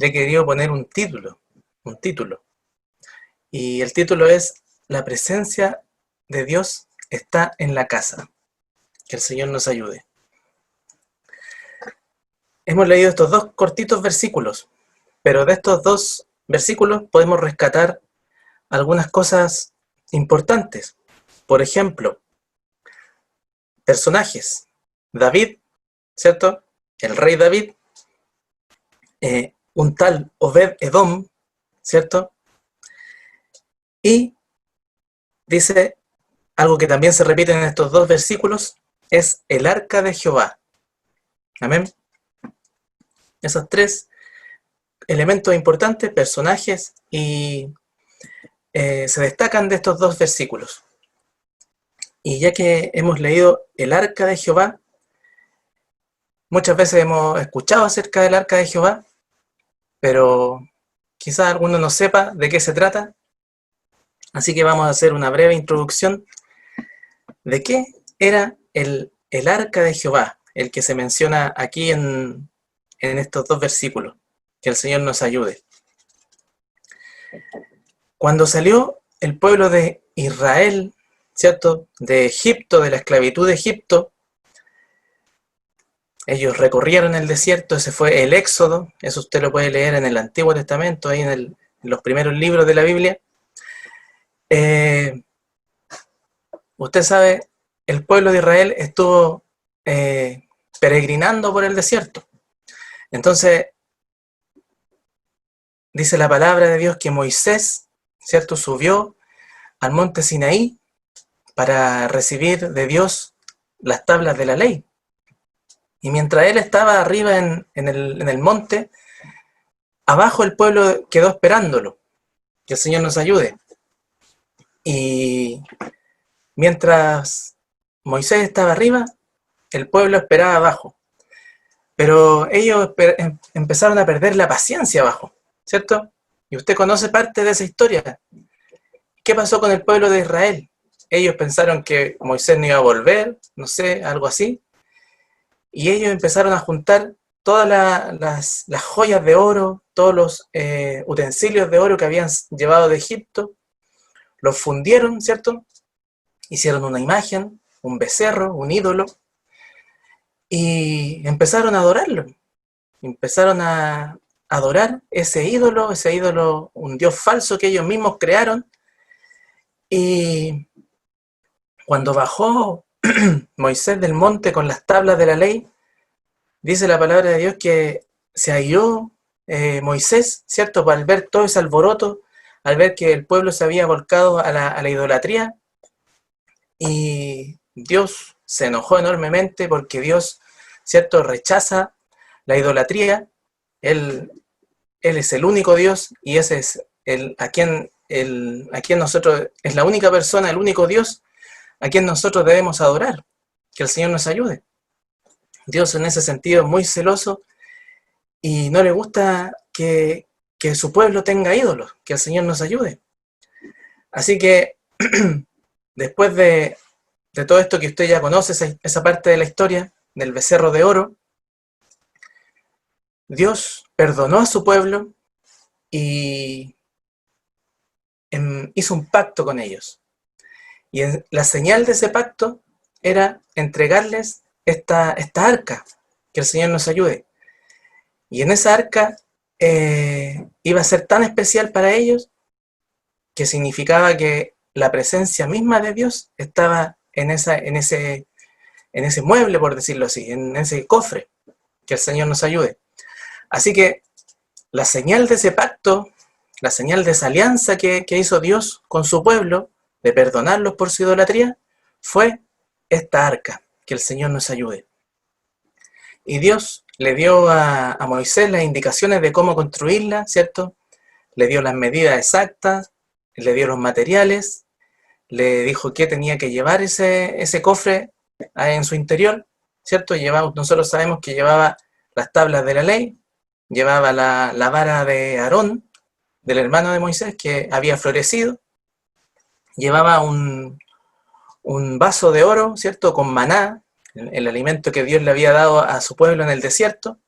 le he querido poner un título. Y el título es La presencia de Dios está en la casa. Que el Señor nos ayude. Hemos leído estos dos cortitos versículos, pero de estos dos versículos podemos rescatar algunas cosas importantes. Por ejemplo, personajes. David, ¿cierto? El rey David. Un tal Obed Edom, ¿cierto? Y dice algo que también se repite en estos dos versículos, es el arca de Jehová. Amén. Esos tres elementos importantes, personajes, y se destacan de estos dos versículos. Y ya que hemos leído el arca de Jehová, muchas veces hemos escuchado acerca del arca de Jehová, pero quizás alguno no sepa de qué se trata. Así que vamos a hacer una breve introducción de qué era el arca de Jehová, el que se menciona aquí en estos dos versículos. Que el Señor nos ayude. Cuando salió el pueblo de Israel, ¿cierto?, de Egipto, de la esclavitud de Egipto, ellos recorrieron el desierto, ese fue el Éxodo, eso usted lo puede leer en el Antiguo Testamento, ahí en los primeros libros de la Biblia. Usted sabe, el pueblo de Israel estuvo peregrinando por el desierto. Entonces, dice la palabra de Dios que Moisés, ¿cierto?, subió al monte Sinaí para recibir de Dios las tablas de la ley. Y mientras él estaba arriba en el monte, abajo el pueblo quedó esperándolo. Que el Señor nos ayude. Y mientras Moisés estaba arriba, el pueblo esperaba abajo. Pero ellos empezaron a perder la paciencia abajo, ¿cierto? Y usted conoce parte de esa historia. ¿Qué pasó con el pueblo de Israel? Ellos pensaron que Moisés no iba a volver, no sé, algo así. Y ellos empezaron a juntar todas las joyas de oro, todos los utensilios de oro que habían llevado de Egipto, los fundieron, ¿cierto? Hicieron una imagen, un becerro, un ídolo, y empezaron a adorarlo. Empezaron a adorar ese ídolo, un dios falso que ellos mismos crearon. Y cuando bajó Moisés del monte con las tablas de la ley, dice la palabra de Dios que se airó Moisés, ¿cierto?, al ver todo ese alboroto, al ver que el pueblo se había volcado a la idolatría, y Dios se enojó enormemente porque Dios, ¿cierto?, rechaza la idolatría. Él es el único Dios y ese es a quien nosotros, es la única persona, el único Dios a quien nosotros debemos adorar. Que el Señor nos ayude. Dios en ese sentido es muy celoso y no le gusta que su pueblo tenga ídolos. Que el Señor nos ayude. Así que después de todo esto que usted ya conoce, esa parte de la historia del becerro de oro, Dios perdonó a su pueblo y hizo un pacto con ellos. Y la señal de ese pacto era entregarles esta arca. Que el Señor nos ayude. Y en esa arca iba a ser tan especial para ellos que significaba que la presencia misma de Dios estaba en ese mueble, por decirlo así, en ese cofre. Que el Señor nos ayude. Así que la señal de ese pacto, la señal de esa alianza que hizo Dios con su pueblo, de perdonarlos por su idolatría, fue esta arca. Que el Señor nos ayude. Y Dios le dio a Moisés las indicaciones de cómo construirla, ¿cierto? Le dio las medidas exactas, le dio los materiales, le dijo qué tenía que llevar ese cofre en su interior, ¿cierto? Nosotros sabemos que llevaba las tablas de la ley, llevaba la vara de Aarón, del hermano de Moisés, que había florecido, llevaba un vaso de oro, ¿cierto?, con maná, el alimento que Dios le había dado a su pueblo en el desierto.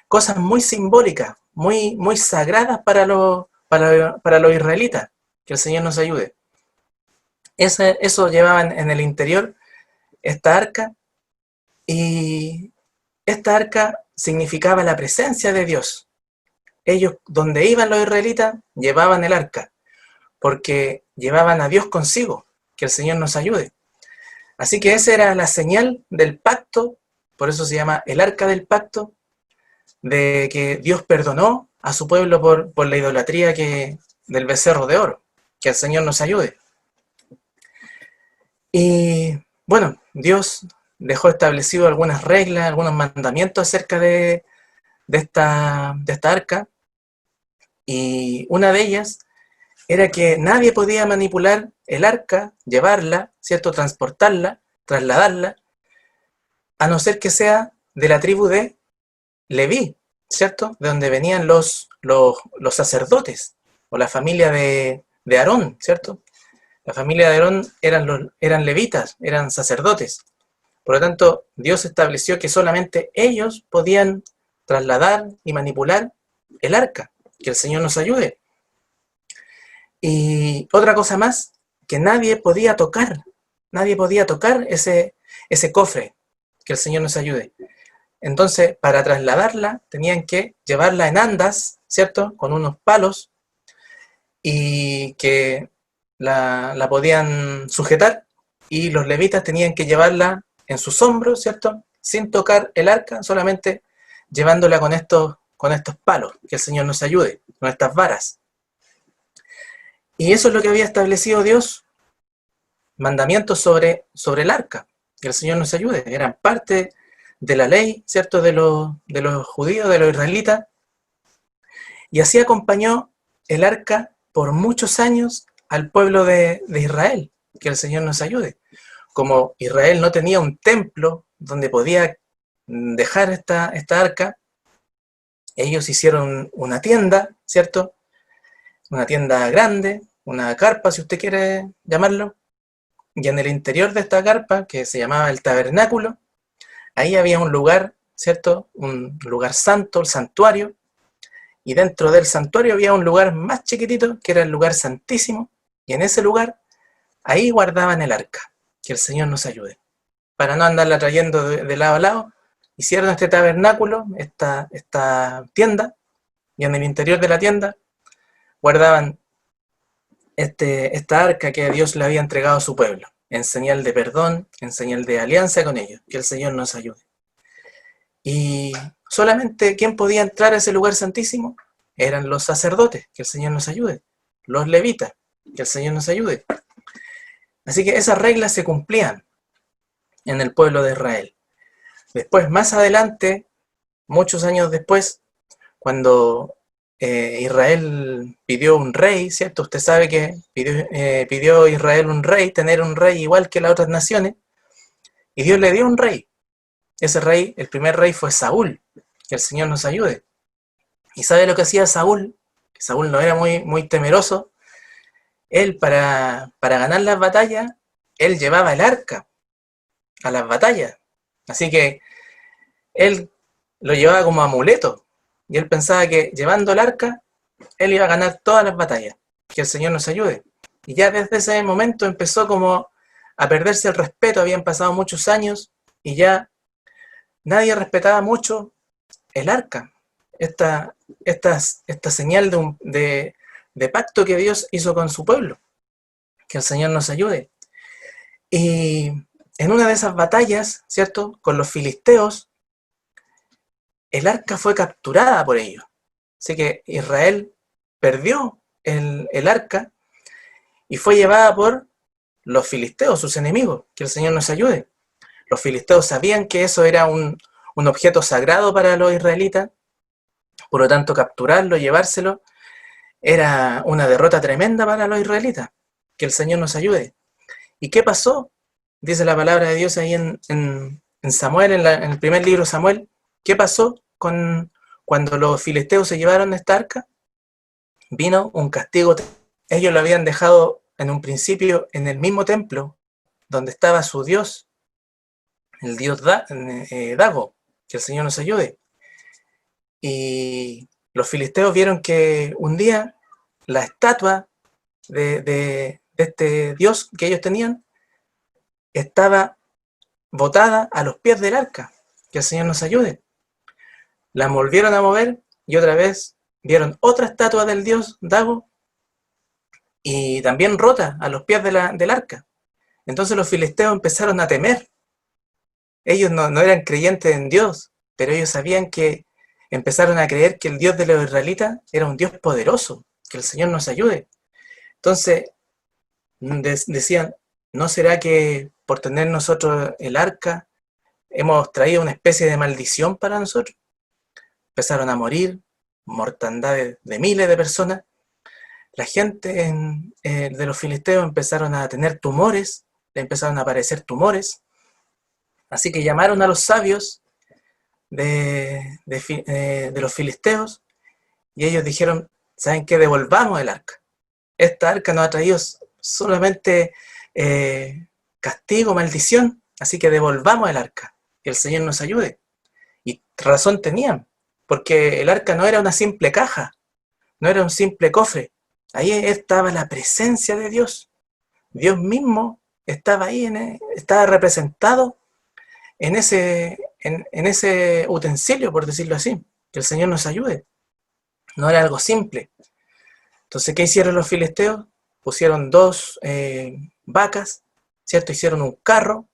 Cosas muy simbólicas, muy, muy sagradas para los israelitas. Que el Señor nos ayude. Eso llevaban en el interior esta arca, y esta arca significaba la presencia de Dios. Ellos, donde iban los israelitas, llevaban el arca, porque llevaban a Dios consigo. Que el Señor nos ayude. Así que esa era la señal del pacto, por eso se llama el arca del pacto, de que Dios perdonó a su pueblo por la idolatría del becerro de oro. Que el Señor nos ayude. Y bueno, Dios dejó establecido algunas reglas, algunos mandamientos acerca de esta arca, y una de ellas era que nadie podía manipular el arca, llevarla, ¿cierto?, transportarla, trasladarla, a no ser que sea de la tribu de Leví, ¿cierto?, de donde venían los sacerdotes, o la familia de Aarón, ¿cierto? La familia de Aarón eran levitas, eran sacerdotes. Por lo tanto, Dios estableció que solamente ellos podían trasladar y manipular el arca. Que el Señor nos ayude. Y otra cosa más, que nadie podía tocar ese cofre. Que el Señor nos ayude. Entonces, para trasladarla, tenían que llevarla en andas, ¿cierto?, con unos palos, y que la podían sujetar, y los levitas tenían que llevarla en sus hombros, ¿cierto?, sin tocar el arca, solamente llevándola con estos palos. Que el Señor nos ayude, con estas varas. Y eso es lo que había establecido Dios, mandamientos sobre el arca. Que el Señor nos ayude. Eran parte de la ley, ¿cierto?, de los judíos, de los israelitas. Y así acompañó el arca por muchos años al pueblo de Israel. Que el Señor nos ayude. Como Israel no tenía un templo donde podía dejar esta arca, ellos hicieron una tienda, ¿cierto?, una tienda grande, una carpa, si usted quiere llamarlo, y en el interior de esta carpa, que se llamaba el tabernáculo, ahí había un lugar, ¿cierto?, un lugar santo, el santuario, y dentro del santuario había un lugar más chiquitito, que era el lugar santísimo, y en ese lugar, ahí guardaban el arca. Que el Señor nos ayude. Para no andarla trayendo de lado a lado, hicieron este tabernáculo, esta tienda, y en el interior de la tienda guardaban esta arca que Dios le había entregado a su pueblo, en señal de perdón, en señal de alianza con ellos. Que el Señor nos ayude. Y solamente quien podía entrar a ese lugar santísimo eran los sacerdotes. Que el Señor nos ayude. Los levitas. Que el Señor nos ayude. Así que esas reglas se cumplían en el pueblo de Israel. Después, más adelante, muchos años después, cuando Israel pidió un rey, ¿cierto? Usted sabe que pidió Israel un rey, tener un rey igual que las otras naciones, y Dios le dio un rey. Ese rey, el primer rey fue Saúl. Que el Señor nos ayude. ¿Y sabe lo que hacía Saúl? Que Saúl no era muy, muy temeroso. Él, para ganar las batallas, él llevaba el arca a las batallas. Así que él lo llevaba como amuleto. Y él pensaba que llevando el arca, él iba a ganar todas las batallas. Que el Señor nos ayude. Y ya desde ese momento empezó como a perderse el respeto. Habían pasado muchos años y ya nadie respetaba mucho el arca. Esta señal de pacto que Dios hizo con su pueblo. Que el Señor nos ayude. Y en una de esas batallas, ¿cierto?, con los filisteos, el arca fue capturada por ellos. Así que Israel perdió el arca y fue llevada por los filisteos, sus enemigos. Que el Señor nos ayude. Los filisteos sabían que eso era un objeto sagrado para los israelitas, por lo tanto capturarlo, llevárselo, era una derrota tremenda para los israelitas. Que el Señor nos ayude. ¿Y qué pasó? Dice la palabra de Dios ahí en Samuel, en el primer libro de Samuel. ¿Qué pasó cuando los filisteos se llevaron esta arca? Vino un castigo. Ellos lo habían dejado en un principio en el mismo templo donde estaba su Dios, el Dios Dago. Que el Señor nos ayude. Y los filisteos vieron que un día la estatua de este Dios que ellos tenían estaba botada a los pies del arca. Que el Señor nos ayude. La volvieron a mover y otra vez vieron otra estatua del Dios Dago y también rota a los pies del arca. Entonces los filisteos empezaron a temer. Ellos no eran creyentes en Dios, pero ellos sabían que empezaron a creer que el Dios de los israelitas era un Dios poderoso, que el Señor nos ayude. Entonces decían, ¿no será que por tener nosotros el arca hemos traído una especie de maldición para nosotros? Empezaron a morir, mortandad de miles de personas. La gente de los filisteos empezaron a tener tumores, le empezaron a aparecer tumores. Así que llamaron a los sabios de los filisteos y ellos dijeron, ¿saben qué? Devolvamos el arca. Esta arca nos ha traído solamente castigo, maldición, así que devolvamos el arca, que el Señor nos ayude. Y razón tenían, porque el arca no era una simple caja, no era un simple cofre, ahí estaba la presencia de Dios. Dios mismo estaba ahí, estaba representado en ese utensilio, por decirlo así. Que el Señor nos ayude. No era algo simple. Entonces, ¿qué hicieron los filisteos? Pusieron 2 vacas, ¿cierto? Hicieron un carro,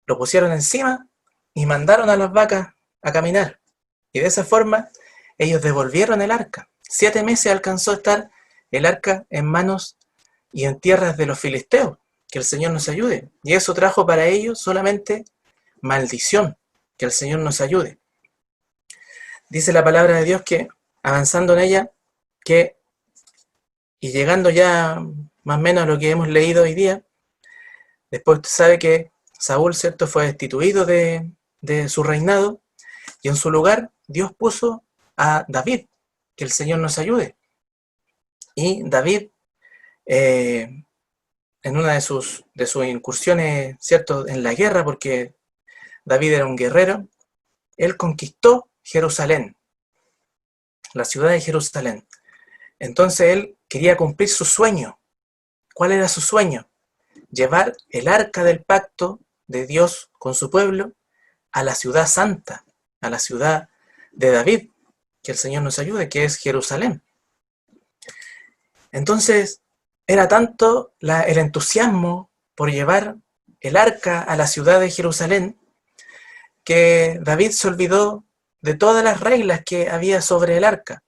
lo pusieron encima y mandaron a las vacas a caminar. Y de esa forma, ellos devolvieron el arca. 7 meses alcanzó a estar el arca en manos y en tierras de los filisteos. Que el Señor nos ayude. Y eso trajo para ellos solamente maldición. Que el Señor nos ayude. Dice la palabra de Dios que, avanzando en ella, y llegando ya más o menos a lo que hemos leído hoy día, después usted sabe que Saúl, ¿cierto?, fue destituido de su reinado, y en su lugar Dios puso a David. Que el Señor nos ayude. Y David, en una de sus incursiones, ¿cierto?, en la guerra, porque David era un guerrero, él conquistó Jerusalén, la ciudad de Jerusalén. Entonces él quería cumplir su sueño. ¿Cuál era su sueño? Llevar el arca del pacto de Dios con su pueblo a la ciudad santa, a la ciudad de David, que el Señor nos ayude, que es Jerusalén. Entonces, era tanto el entusiasmo por llevar el arca a la ciudad de Jerusalén, que David se olvidó de todas las reglas que había sobre el arca.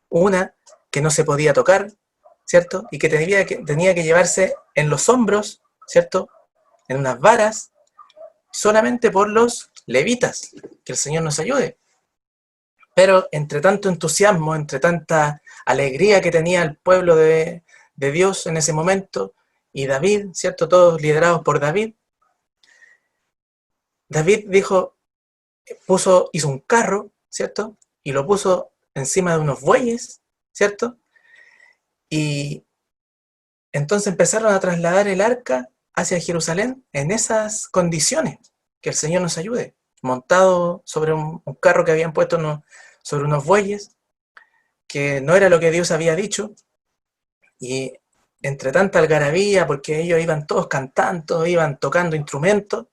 Una, que no se podía tocar, ¿cierto? Y que tenía que llevarse en los hombros, ¿cierto?, en unas varas, solamente por los levitas. Que el Señor nos ayude. Pero entre tanto entusiasmo, entre tanta alegría que tenía el pueblo de Dios en ese momento, y David, ¿cierto?, todos liderados por David, David hizo un carro, ¿cierto?, y lo puso encima de unos bueyes, ¿cierto? Y entonces empezaron a trasladar el arca hacia Jerusalén en esas condiciones. Que el Señor nos ayude. Montado sobre un carro que habían puesto sobre unos bueyes, que no era lo que Dios había dicho, y entre tanta algarabía, porque ellos iban todos cantando, iban tocando instrumentos,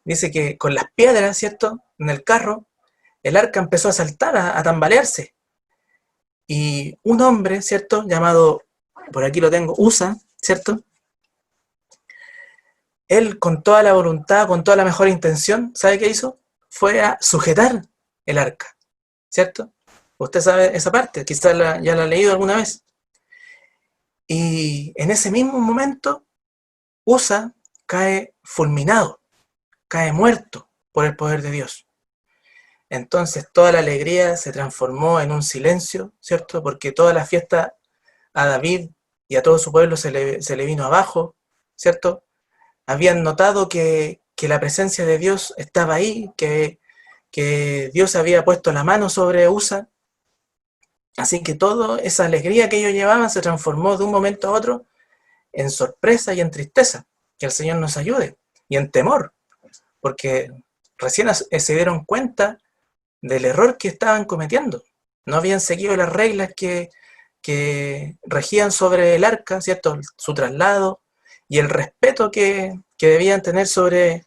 dice que con las piedras, ¿cierto?, en el carro, el arca empezó a saltar, a tambalearse. Y un hombre, ¿cierto?, llamado, por aquí lo tengo, Usa, ¿cierto?, él con toda la voluntad, con toda la mejor intención, ¿sabe qué hizo? Fue a sujetar el arca, ¿cierto? Usted sabe esa parte, quizás ya la ha leído alguna vez. Y en ese mismo momento, Usa cae fulminado, cae muerto por el poder de Dios. Entonces toda la alegría se transformó en un silencio, ¿cierto? Porque toda la fiesta a David y a todo su pueblo se le vino abajo, ¿cierto? Habían notado que la presencia de Dios estaba ahí, que Dios había puesto la mano sobre Usa. Así que toda esa alegría que ellos llevaban se transformó de un momento a otro en sorpresa y en tristeza. Que el Señor nos ayude. Y en temor, porque recién se dieron cuenta del error que estaban cometiendo. no habían seguido las reglas que regían sobre el arca, ¿cierto? Su traslado y el respeto que debían tener sobre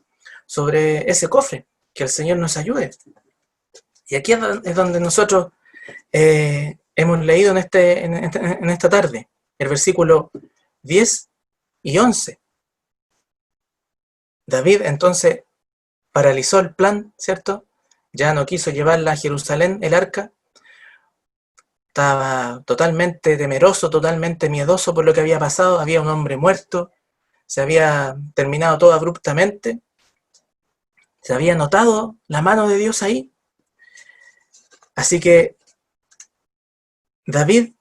ese cofre. Que el Señor nos ayude. Y aquí es donde nosotros hemos leído en esta tarde, el versículo 10 y 11. David entonces paralizó el plan, ¿cierto? Ya no quiso llevarla a Jerusalén, el arca. Estaba totalmente temeroso, totalmente miedoso por lo que había pasado. Había un hombre muerto, se había terminado todo abruptamente. Se había notado la mano de Dios ahí. Así que David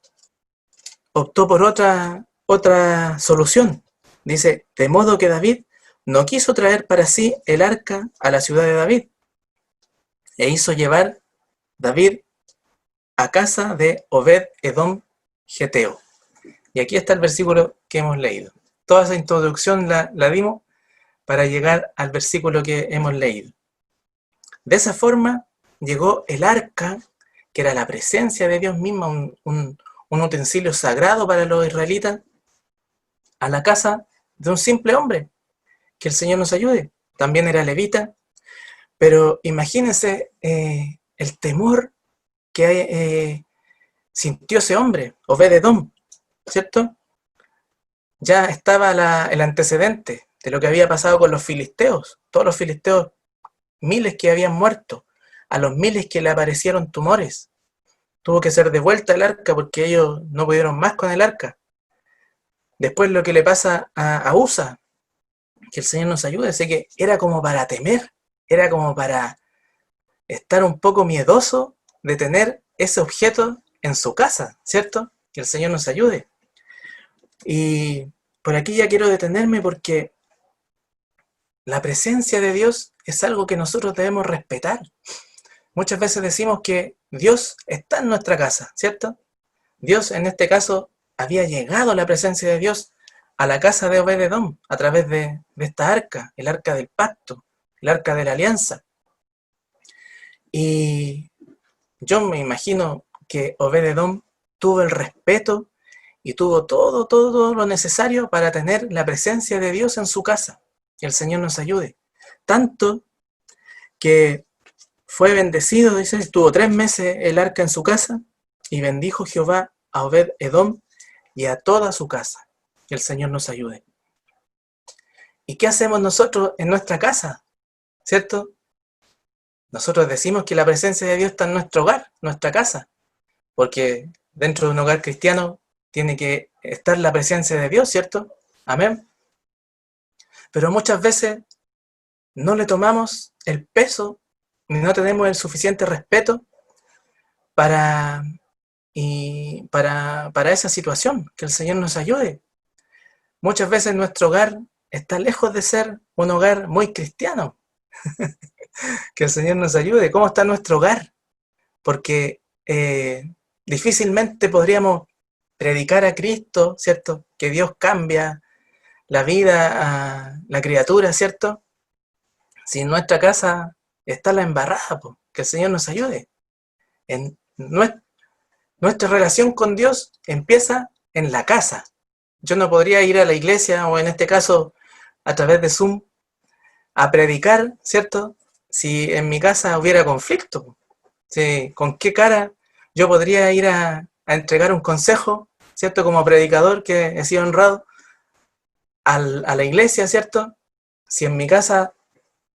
optó por otra solución. Dice, de modo que David no quiso traer para sí el arca a la ciudad de David, e hizo llevar David a casa de Obed-Edom Geteo. Y aquí está el versículo que hemos leído. Toda esa introducción la dimos para llegar al versículo que hemos leído. De esa forma llegó el arca, que era la presencia de Dios misma, un utensilio sagrado para los israelitas, a la casa de un simple hombre. Que el Señor nos ayude. También era levita, pero imagínense el temor que sintió ese hombre, Obed-Edom, ¿cierto? Ya estaba el antecedente de lo que había pasado con los filisteos, todos los filisteos, miles que habían muerto, a los miles que le aparecieron tumores. Tuvo que ser devuelta el arca porque ellos no pudieron más con el arca. Después lo que le pasa a Usa, que el Señor nos ayude, así que era como para temer, era como para estar un poco miedoso de tener ese objeto en su casa, ¿cierto? Que el Señor nos ayude. Y por aquí ya quiero detenerme porque la presencia de Dios es algo que nosotros debemos respetar. Muchas veces decimos que Dios está en nuestra casa, ¿cierto? Dios, en este caso, había llegado a la presencia de Dios a la casa de Obed-Edom a través de esta arca, el arca del pacto, el arca de la alianza. Y yo me imagino que Obed-Edom tuvo el respeto y tuvo todo lo necesario para tener la presencia de Dios en su casa. Que el Señor nos ayude. Tanto que fue bendecido, dice, estuvo 3 meses el arca en su casa, y bendijo Jehová a Obed-Edom y a toda su casa. Que el Señor nos ayude. ¿Y qué hacemos nosotros en nuestra casa? ¿Cierto? Nosotros decimos que la presencia de Dios está en nuestro hogar, nuestra casa, porque dentro de un hogar cristiano tiene que estar la presencia de Dios, ¿cierto? Amén. Pero muchas veces no le tomamos el peso, ni no tenemos el suficiente respeto para esa situación. Que el Señor nos ayude. Muchas veces nuestro hogar está lejos de ser un hogar muy cristiano. Que el Señor nos ayude. ¿Cómo está nuestro hogar? Porque difícilmente podríamos predicar a Cristo, ¿cierto? Que Dios cambia la vida a la criatura, ¿cierto? Si en nuestra casa está la embarrada, pues, que el Señor nos ayude. Nuestra relación con Dios empieza en la casa. Yo no podría ir a la iglesia, o en este caso a través de Zoom, a predicar, ¿cierto? Si en mi casa hubiera conflicto. ¿Sí? ¿Con qué cara yo podría ir a entregar un consejo, ¿cierto? Como predicador que he sido honrado a la iglesia, ¿cierto? Si en mi casa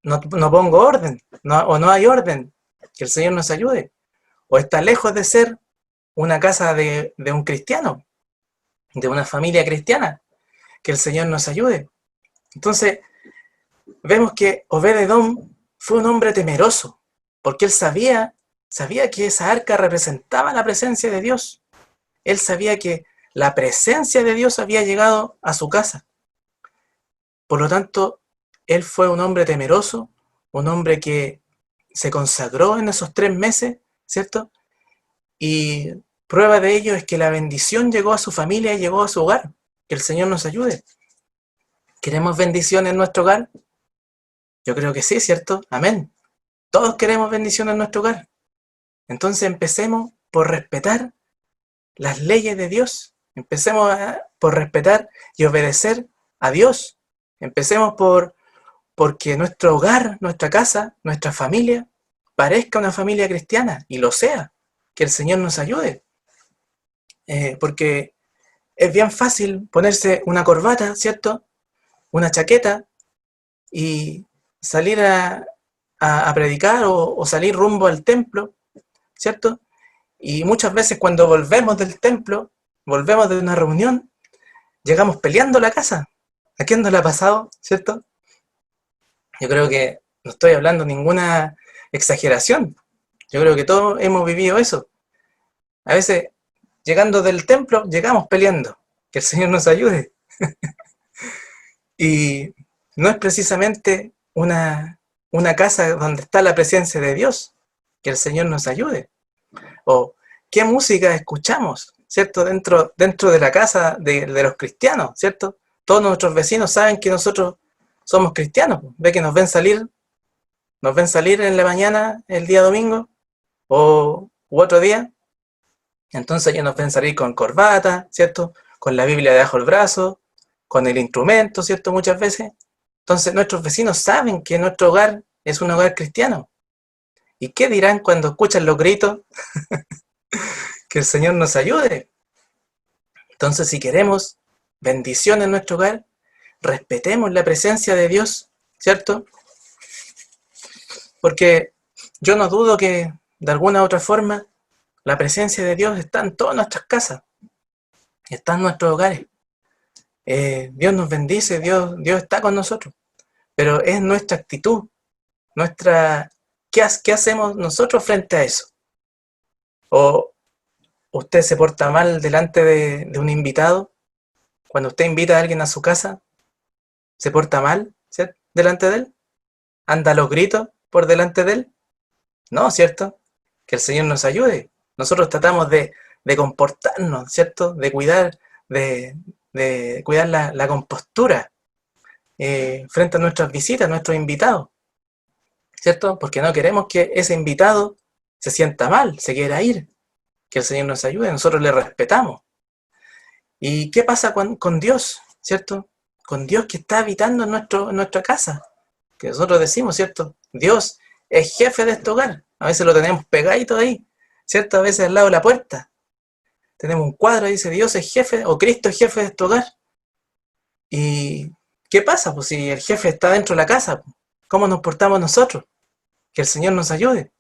no pongo orden, o no hay orden, que el Señor nos ayude. O está lejos de ser una casa de un cristiano, de una familia cristiana, que el Señor nos ayude. Entonces, vemos que Obed-Edom fue un hombre temeroso, porque él sabía que esa arca representaba la presencia de Dios. Él sabía que la presencia de Dios había llegado a su casa. Por lo tanto, él fue un hombre temeroso, un hombre que se consagró en esos 3 meses, ¿cierto? Y prueba de ello es que la bendición llegó a su familia y llegó a su hogar. Que el Señor nos ayude. ¿Queremos bendición en nuestro hogar? Yo creo que sí, ¿cierto? Amén. Todos queremos bendición en nuestro hogar. Entonces empecemos por respetar las leyes de Dios. Empecemos por respetar y obedecer a Dios. Empecemos porque nuestro hogar, nuestra casa, nuestra familia, parezca una familia cristiana, y lo sea. Que el Señor nos ayude. Porque es bien fácil ponerse una corbata, ¿cierto? Una chaqueta y salir a predicar o salir rumbo al templo, ¿cierto? Y muchas veces cuando volvemos del templo, volvemos de una reunión, llegamos peleando a la casa. ¿A quién no le ha pasado, cierto? Yo creo que no estoy hablando ninguna exageración. Yo creo que todos hemos vivido eso. A veces, llegando del templo, llegamos peleando. Que el Señor nos ayude. Y no es precisamente una casa donde está la presencia de Dios. Que el Señor nos ayude. O qué música escuchamos, ¿cierto? Dentro de la casa de los cristianos, ¿cierto? Todos nuestros vecinos saben que nosotros somos cristianos. Ve que nos ven salir en la mañana el día domingo u otro día. Entonces ya nos ven salir con corbata, ¿cierto? Con la Biblia debajo del brazo, con el instrumento, ¿cierto? Muchas veces. Entonces nuestros vecinos saben que nuestro hogar es un hogar cristiano. ¿Y qué dirán cuando escuchan los gritos? Que el Señor nos ayude. Entonces, si queremos bendición en nuestro hogar, respetemos la presencia de Dios, ¿cierto? Porque yo no dudo que, de alguna u otra forma, la presencia de Dios está en todas nuestras casas, está en nuestros hogares. Dios nos bendice, Dios está con nosotros, pero es nuestra actitud, ¿qué hacemos nosotros frente a eso? O usted se porta mal delante de un invitado, cuando usted invita a alguien a su casa, se porta mal, ¿cierto? Delante de él, anda a los gritos por delante de él, no, ¿cierto? Que el Señor nos ayude. Nosotros tratamos de comportarnos, ¿cierto? De cuidar la compostura frente a nuestras visitas, a nuestros invitados, ¿cierto? Porque no queremos que ese invitado se sienta mal, se quiera ir. Que el Señor nos ayude, nosotros le respetamos. ¿Y qué pasa con Dios, ¿cierto? Con Dios que está habitando en nuestra casa. Que nosotros decimos, ¿cierto? Dios es jefe de este hogar. A veces lo tenemos pegadito ahí, ¿cierto? A veces al lado de la puerta. Tenemos un cuadro que dice Dios es jefe, o Cristo es jefe de este hogar. ¿Y qué pasa? Pues si el jefe está dentro de la casa, ¿cómo nos portamos nosotros? Que el Señor nos ayude.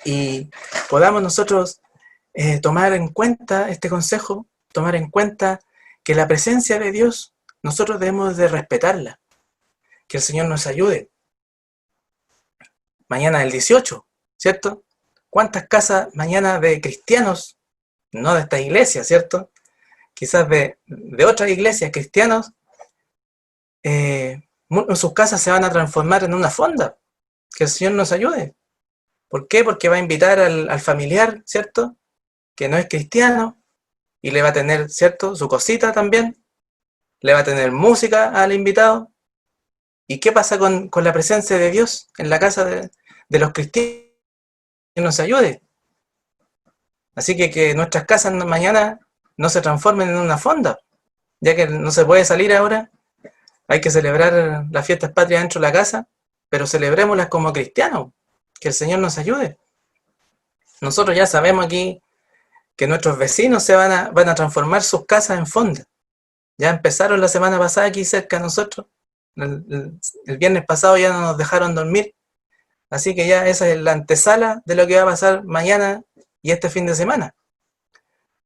Y podamos nosotros tomar en cuenta este consejo, tomar en cuenta que la presencia de Dios, nosotros debemos de respetarla. Que el Señor nos ayude. Mañana el 18, ¿cierto? ¿Cuántas casas mañana de cristianos, no de esta iglesia, ¿cierto? Quizás de otras iglesias cristianos, sus casas se van a transformar en una fonda. Que el Señor nos ayude. ¿Por qué? Porque va a invitar al familiar, ¿cierto? Que no es cristiano, y le va a tener, ¿cierto? Su cosita también, le va a tener música al invitado. ¿Y qué pasa con la presencia de Dios en la casa de los cristianos? Que nos ayude. Así que nuestras casas mañana no se transformen en una fonda, ya que no se puede salir ahora, hay que celebrar las fiestas patrias dentro de la casa, pero celebrémoslas como cristianos, que el Señor nos ayude. Nosotros ya sabemos aquí que nuestros vecinos van a transformar sus casas en fonda. Ya empezaron la semana pasada aquí cerca de nosotros. El viernes pasado ya no nos dejaron dormir. Así que ya esa es la antesala de lo que va a pasar mañana y este fin de semana.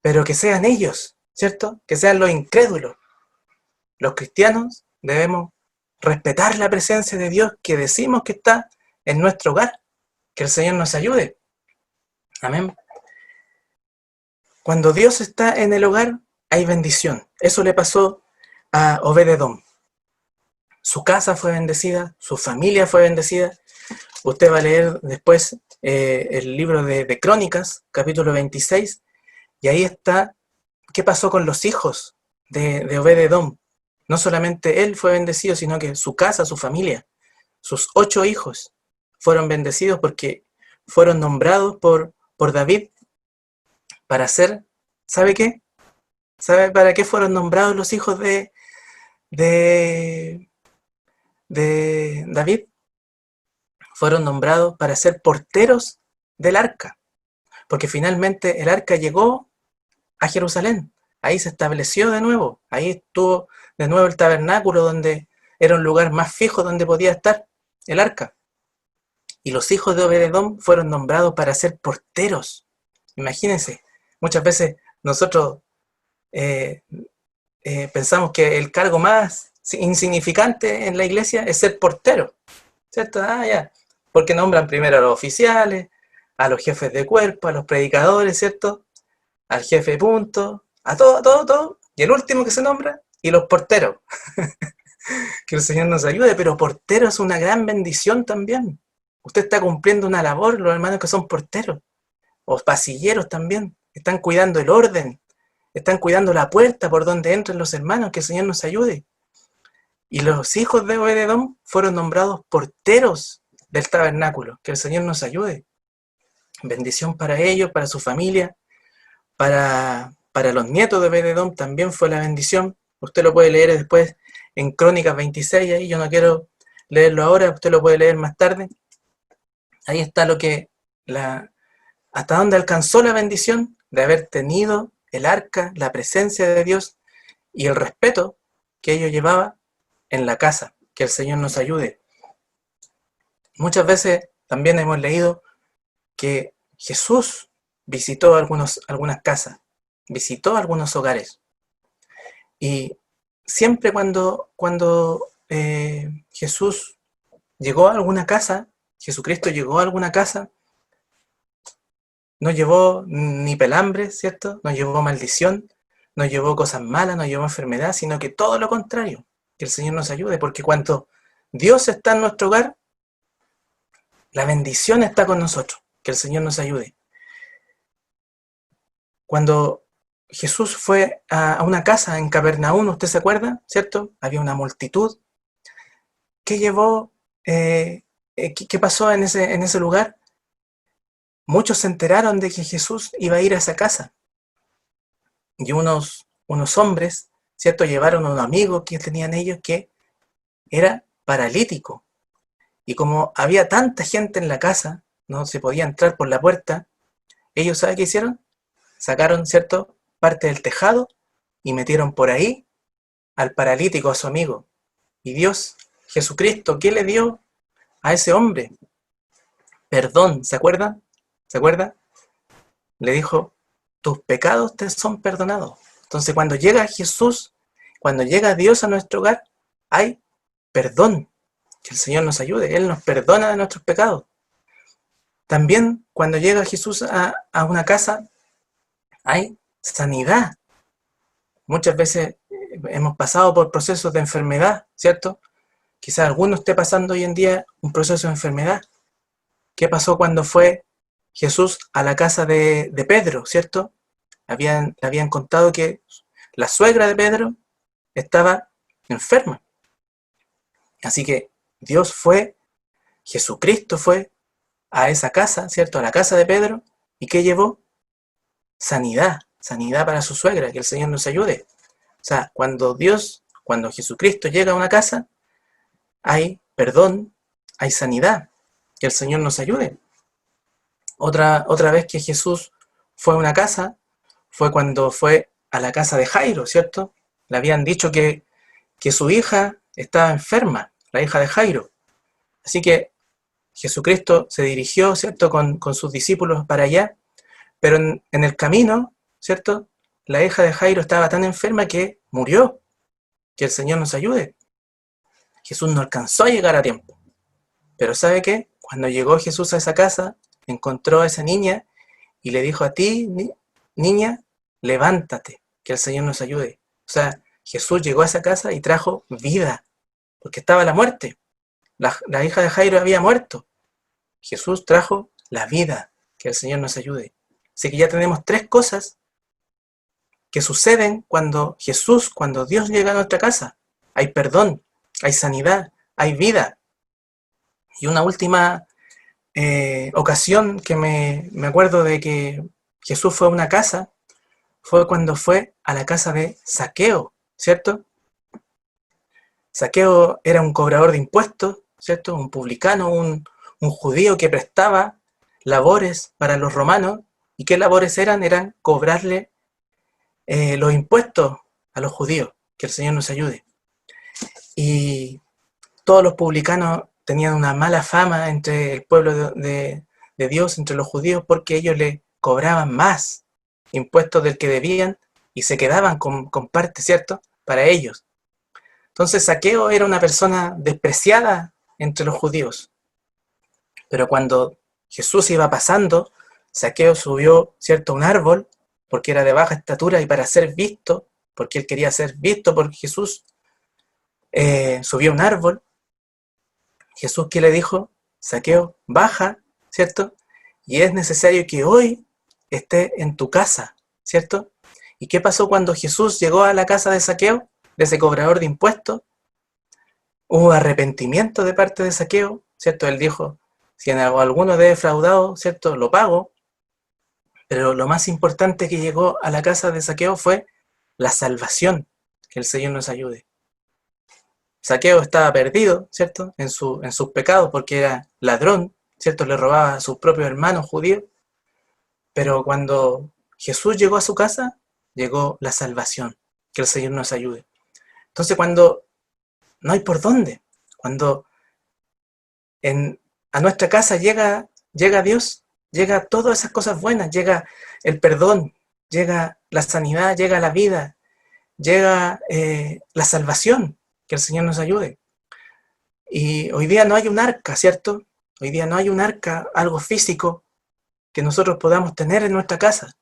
Pero que sean ellos, ¿cierto? Que sean los incrédulos. Los cristianos debemos respetar la presencia de Dios que decimos que está en nuestro hogar. Que el Señor nos ayude. Amén. Cuando Dios está en el hogar, hay bendición. Eso le pasó a Obed-Edom. Su casa fue bendecida, su familia fue bendecida. Usted va a leer después el libro de Crónicas, capítulo 26, y ahí está qué pasó con los hijos de Obed-Edom. No solamente él fue bendecido, sino que su casa, su familia, sus 8 hijos fueron bendecidos porque fueron nombrados por David para hacer, ¿sabe qué? ¿Sabe para qué fueron nombrados los hijos de, de David? Fueron nombrados para ser porteros del arca, porque finalmente el arca llegó a Jerusalén, ahí se estableció de nuevo, ahí estuvo de nuevo el tabernáculo, donde era un lugar más fijo donde podía estar el arca. Y los hijos de Obed-Edom fueron nombrados para ser porteros. Imagínense, muchas veces nosotros eh, pensamos que el cargo más insignificante en la iglesia es ser portero, ¿cierto? Ya. Porque nombran primero a los oficiales, a los jefes de cuerpo, a los predicadores, ¿cierto? Al jefe de punto, a todo. Y el último que se nombra, y los porteros. Que el Señor nos ayude, pero portero es una gran bendición también. Usted está cumpliendo una labor, los hermanos que son porteros, o pasilleros también, están cuidando el orden, están cuidando la puerta por donde entran los hermanos, que el Señor nos ayude. Y los hijos de Obed-Edom fueron nombrados porteros del tabernáculo, que el Señor nos ayude. Bendición para ellos, para su familia, para los nietos de Obed-Edom también fue la bendición. Usted lo puede leer después en Crónicas 26, ahí yo no quiero leerlo ahora, usted lo puede leer más tarde. Ahí está hasta dónde alcanzó la bendición de haber tenido el arca, la presencia de Dios y el respeto que ellos llevaban en la casa. Que el Señor nos ayude. Muchas veces también hemos leído que Jesús visitó algunas casas, visitó algunos hogares. Y siempre cuando Jesús llegó a alguna casa, Jesucristo llegó a alguna casa, no llevó ni pelambre, ¿cierto? No llevó maldición, no llevó cosas malas, no llevó enfermedad, sino que todo lo contrario. Que el Señor nos ayude, porque cuando Dios está en nuestro hogar, la bendición está con nosotros. Que el Señor nos ayude. Cuando Jesús fue a una casa en Capernaum, ¿usted se acuerda? ¿Cierto? Había una multitud. ¿Qué llevó? ¿Qué pasó en ese lugar? Muchos se enteraron de que Jesús iba a ir a esa casa. Y unos hombres, ¿cierto? Llevaron a un amigo que tenían ellos que era paralítico. Y como había tanta gente en la casa, no se podía entrar por la puerta, ellos, ¿saben qué hicieron? Sacaron, ¿cierto?, parte del tejado y metieron por ahí al paralítico, a su amigo. Y Dios, Jesucristo, ¿qué le dio a ese hombre? Perdón, ¿se acuerdan? ¿Se acuerda? Le dijo, tus pecados te son perdonados. Entonces cuando llega Jesús, cuando llega Dios a nuestro hogar, hay perdón. Que el Señor nos ayude, Él nos perdona de nuestros pecados. También cuando llega Jesús a una casa, hay sanidad. Muchas veces hemos pasado por procesos de enfermedad, ¿cierto? Quizás alguno esté pasando hoy en día un proceso de enfermedad. ¿Qué pasó cuando fue Jesús a la casa de Pedro, ¿cierto? Le habían contado que la suegra de Pedro estaba enferma. Así que Jesucristo fue a esa casa, ¿cierto? A la casa de Pedro. ¿Y qué llevó? Sanidad para su suegra, que el Señor nos ayude. O sea, cuando Jesucristo llega a una casa, hay perdón, hay sanidad, que el Señor nos ayude. Otra vez que Jesús fue a una casa, fue cuando fue a la casa de Jairo, ¿cierto? Le habían dicho que su hija estaba enferma, la hija de Jairo. Así que Jesucristo se dirigió, ¿cierto?, con sus discípulos para allá, pero en el camino, ¿cierto?, la hija de Jairo estaba tan enferma que murió. Que el Señor nos ayude. Jesús no alcanzó a llegar a tiempo. Pero ¿sabe qué? Cuando llegó Jesús a esa casa, encontró a esa niña y le dijo a ti, niña, levántate, que el Señor nos ayude. O sea, Jesús llegó a esa casa y trajo vida, porque estaba la muerte. La hija de Jairo había muerto. Jesús trajo la vida, que el Señor nos ayude. Así que ya tenemos 3 cosas que suceden cuando Dios llega a nuestra casa. Hay perdón, hay sanidad, hay vida. Y una última ocasión que me acuerdo de que Jesús fue a una casa fue cuando fue a la casa de Zaqueo, ¿cierto? Zaqueo era un cobrador de impuestos, ¿cierto? Un publicano, un judío que prestaba labores para los romanos. ¿Y qué labores eran? Eran cobrarle los impuestos a los judíos. Que el Señor nos ayude. Y todos los publicanos tenían una mala fama entre el pueblo de Dios, entre los judíos, porque ellos le cobraban más impuestos del que debían y se quedaban con parte, ¿cierto?, para ellos. Entonces Zaqueo era una persona despreciada entre los judíos. Pero cuando Jesús iba pasando, Zaqueo subió, ¿cierto?, a un árbol, porque era de baja estatura y para ser visto, porque él quería ser visto por Jesús, subió a un árbol. Jesús, ¿qué le dijo? Zaqueo, baja, ¿cierto? Y es necesario que hoy esté en tu casa, ¿cierto? ¿Y qué pasó cuando Jesús llegó a la casa de Zaqueo, de ese cobrador de impuestos? Hubo arrepentimiento de parte de Zaqueo, ¿cierto? Él dijo, si en alguno he defraudado, ¿cierto?, lo pago. Pero lo más importante que llegó a la casa de Zaqueo fue la salvación. Que el Señor nos ayude. Zaqueo estaba perdido, ¿cierto?, en sus pecados, porque era ladrón, ¿cierto?, le robaba a sus propios hermanos judíos. Pero cuando Jesús llegó a su casa, llegó la salvación. Que el Señor nos ayude. Entonces, cuando no hay por dónde, cuando a nuestra casa llega Dios, llega todas esas cosas buenas, llega el perdón, llega la sanidad, llega la vida, llega la salvación. Que el Señor nos ayude. Y hoy día no hay un arca, ¿cierto? Hoy día no hay un arca, algo físico que nosotros podamos tener en nuestra casa,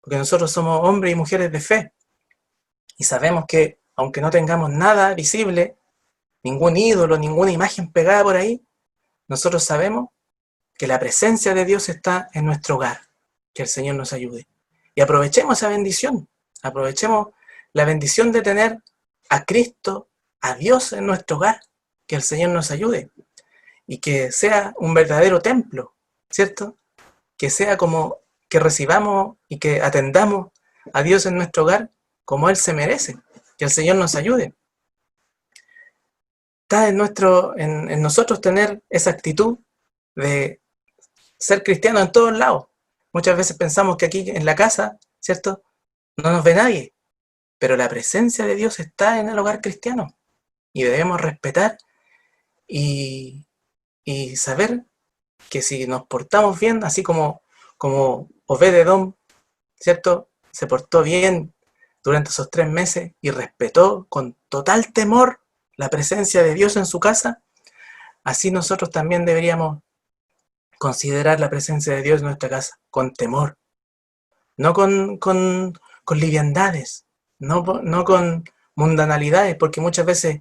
porque nosotros somos hombres y mujeres de fe y sabemos que aunque no tengamos nada visible, ningún ídolo, ninguna imagen pegada por ahí, nosotros sabemos que la presencia de Dios está en nuestro hogar. Que el Señor nos ayude. Y aprovechemos esa bendición, aprovechemos la bendición de tener a Cristo, a Dios en nuestro hogar. Que el Señor nos ayude y que sea un verdadero templo, ¿cierto? Que sea como que recibamos y que atendamos a Dios en nuestro hogar como Él se merece. Que el Señor nos ayude. Está en nosotros tener esa actitud de ser cristiano en todos lados. Muchas veces pensamos que aquí en la casa, ¿cierto?, no nos ve nadie, pero la presencia de Dios está en el hogar cristiano y debemos respetar y saber que si nos portamos bien, así como Obed-Edom, ¿cierto?, se portó bien durante esos 3 meses y respetó con total temor la presencia de Dios en su casa, así nosotros también deberíamos considerar la presencia de Dios en nuestra casa con temor, no con liviandades, no con mundanalidades, porque muchas veces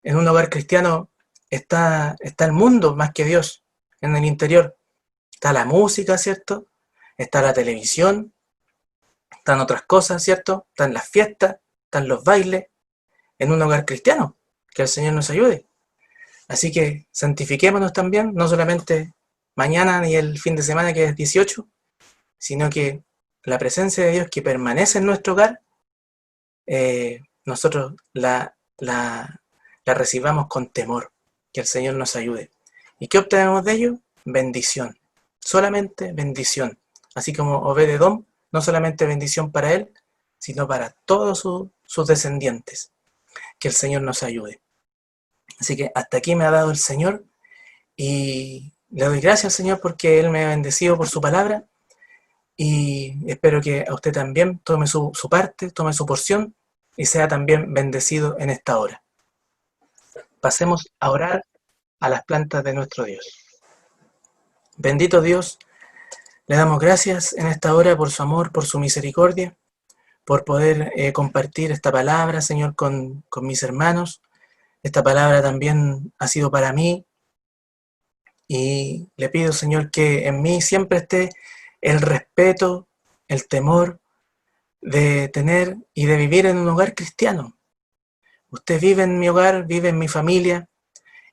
en un hogar cristiano está el mundo más que Dios en el interior. Está la música, ¿cierto? Está la televisión, están otras cosas, ¿cierto? Están las fiestas, están los bailes, en un hogar cristiano. Que el Señor nos ayude. Así que santifiquémonos también, no solamente mañana ni el fin de semana que es 18, sino que la presencia de Dios que permanece en nuestro hogar, nosotros la recibamos con temor. Que el Señor nos ayude. ¿Y qué obtenemos de ello? Bendición. Solamente bendición. Así como Obed-Edom, no solamente bendición para él, sino para todos sus descendientes. Que el Señor nos ayude. Así que hasta aquí me ha dado el Señor y le doy gracias al Señor porque Él me ha bendecido por su palabra y espero que a usted también tome su parte, tome su porción y sea también bendecido en esta hora. Pasemos a orar a las plantas de nuestro Dios. Bendito Dios, le damos gracias en esta hora por su amor, por su misericordia, por poder compartir esta palabra, Señor, con mis hermanos. Esta palabra también ha sido para mí y le pido, Señor, que en mí siempre esté el respeto, el temor de tener y de vivir en un hogar cristiano. Usted vive en mi hogar, vive en mi familia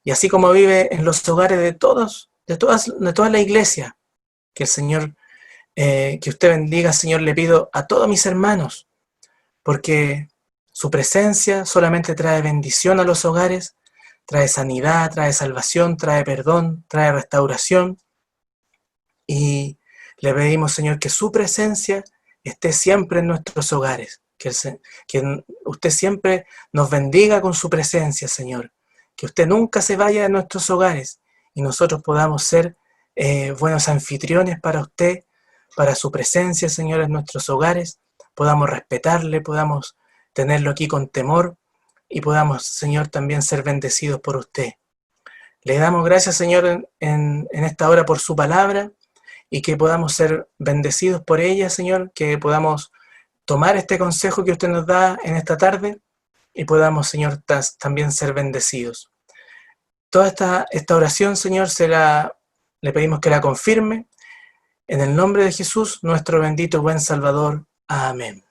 y así como vive en los hogares de toda la iglesia, que el Señor Que usted bendiga, Señor, le pido a todos mis hermanos, porque su presencia solamente trae bendición a los hogares, trae sanidad, trae salvación, trae perdón, trae restauración. Y le pedimos, Señor, que su presencia esté siempre en nuestros hogares, que usted siempre nos bendiga con su presencia, Señor, que usted nunca se vaya de nuestros hogares y nosotros podamos ser buenos anfitriones para usted, para su presencia, Señor, en nuestros hogares, podamos respetarle, podamos tenerlo aquí con temor y podamos, Señor, también ser bendecidos por usted. Le damos gracias, Señor, en esta hora por su palabra y que podamos ser bendecidos por ella, Señor, que podamos tomar este consejo que usted nos da en esta tarde y podamos, Señor, también ser bendecidos. Toda esta oración, Señor, le pedimos que la confirme. En el nombre de Jesús, nuestro bendito buen Salvador. Amén.